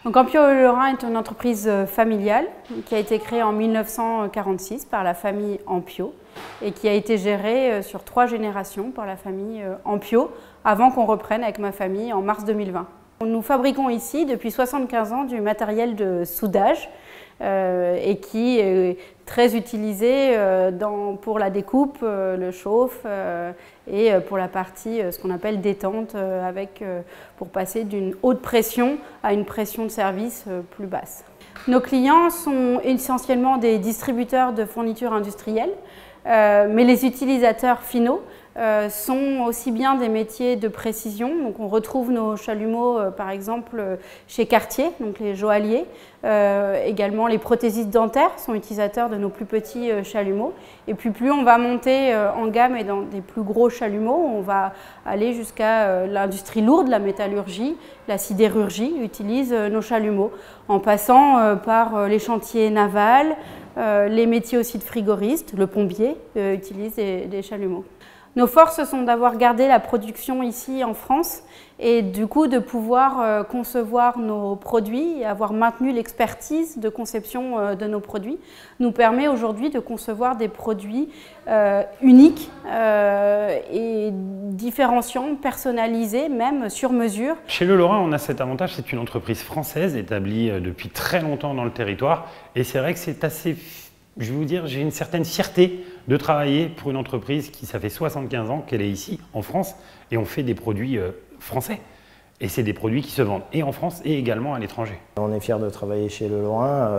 Donc Ampio Le Lorrain est une entreprise familiale qui a été créée en 1946 par la famille Ampio et qui a été gérée sur 3 générations par la famille Ampio avant qu'on reprenne avec ma famille en mars 2020. Nous fabriquons ici depuis 75 ans du matériel de soudage et qui est très utilisé pour la découpe, le chauffe et pour la partie ce qu'on appelle détente pour passer d'une haute pression à une pression de service plus basse. Nos clients sont essentiellement des distributeurs de fournitures industrielles, mais les utilisateurs finaux sont aussi bien des métiers de précision. Donc on retrouve nos chalumeaux par exemple chez Cartier, donc les joailliers. Également les prothésistes dentaires sont utilisateurs de nos plus petits chalumeaux. Et puis plus on va monter en gamme et dans des plus gros chalumeaux, on va aller jusqu'à l'industrie lourde, la métallurgie, la sidérurgie utilise nos chalumeaux, en passant par les chantiers navals, les métiers aussi de frigoristes, le plombier utilise des chalumeaux. Nos forces sont d'avoir gardé la production ici en France et du coup de pouvoir concevoir nos produits et avoir maintenu l'expertise de conception de nos produits nous permet aujourd'hui de concevoir des produits uniques et différenciants, personnalisés, même sur mesure. Chez Le Lorrain, on a cet avantage, c'est une entreprise française établie depuis très longtemps dans le territoire et c'est vrai que c'est assez... Je vais vous dire, j'ai une certaine fierté de travailler pour une entreprise qui, ça fait 75 ans qu'elle est ici, en France, et on fait des produits français. Et c'est des produits qui se vendent et en France et également à l'étranger. On est fiers de travailler chez Le Lorrain.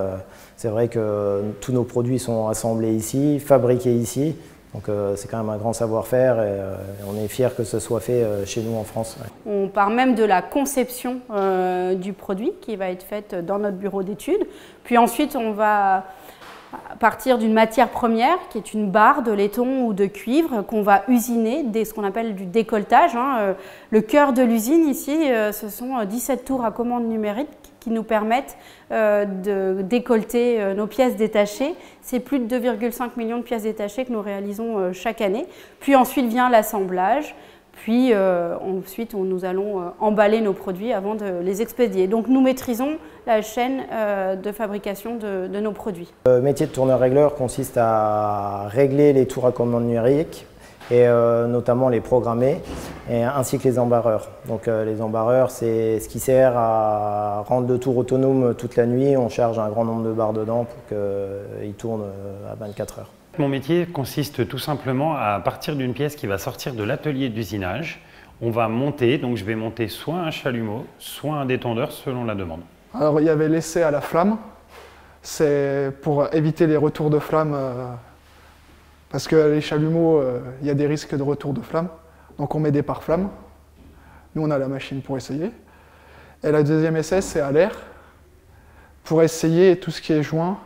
C'est vrai que tous nos produits sont assemblés ici, fabriqués ici. Donc c'est quand même un grand savoir-faire et on est fiers que ce soit fait chez nous en France. Ouais. On part même de la conception du produit qui va être faite dans notre bureau d'études. Puis ensuite, on va partir d'une matière première qui est une barre de laiton ou de cuivre qu'on va usiner dès ce qu'on appelle du décolletage. Le cœur de l'usine ici, ce sont 17 tours à commande numérique qui nous permettent de décolleter nos pièces détachées. C'est plus de 2,5 millions de pièces détachées que nous réalisons chaque année. Puis ensuite vient l'assemblage. Puis ensuite, nous allons emballer nos produits avant de les expédier. Donc nous maîtrisons la chaîne de fabrication de nos produits. Le métier de tourneur-régleur consiste à régler les tours à commande numérique et notamment les programmer, ainsi que les embarreurs. Donc les embarreurs, c'est ce qui sert à rendre le tour autonome toute la nuit. On charge un grand nombre de barres dedans pour qu'il tourne à 24 heures. Mon métier consiste tout simplement à partir d'une pièce qui va sortir de l'atelier d'usinage. On va monter, donc je vais monter soit un chalumeau, soit un détendeur selon la demande. Alors il y avait l'essai à la flamme, c'est pour éviter les retours de flamme, parce que les chalumeaux, il y a des risques de retour de flamme, donc on met des pare-flammes. Nous on a la machine pour essayer. Et la deuxième essai c'est à l'air, pour essayer tout ce qui est joint,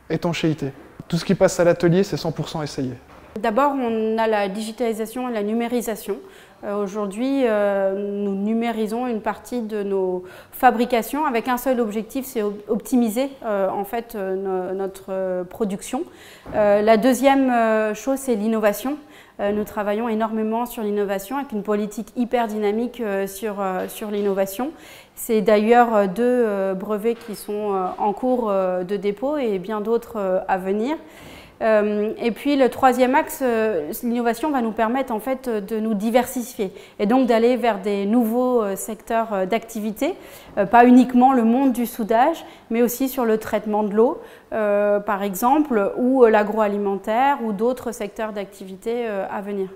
étanchéité. Tout ce qui passe à l'atelier, c'est 100% essayé. D'abord, on a la digitalisation et la numérisation. Aujourd'hui, nous numérisons une partie de nos fabrications avec un seul objectif, c'est optimiser en fait notre production. La deuxième chose, c'est l'innovation. Nous travaillons énormément sur l'innovation avec une politique hyper dynamique sur l'innovation. C'est d'ailleurs 2 brevets qui sont en cours de dépôt et bien d'autres à venir. Et puis le troisième axe, l'innovation va nous permettre en fait de nous diversifier et donc d'aller vers des nouveaux secteurs d'activité, pas uniquement le monde du soudage, mais aussi sur le traitement de l'eau, par exemple, ou l'agroalimentaire ou d'autres secteurs d'activité à venir.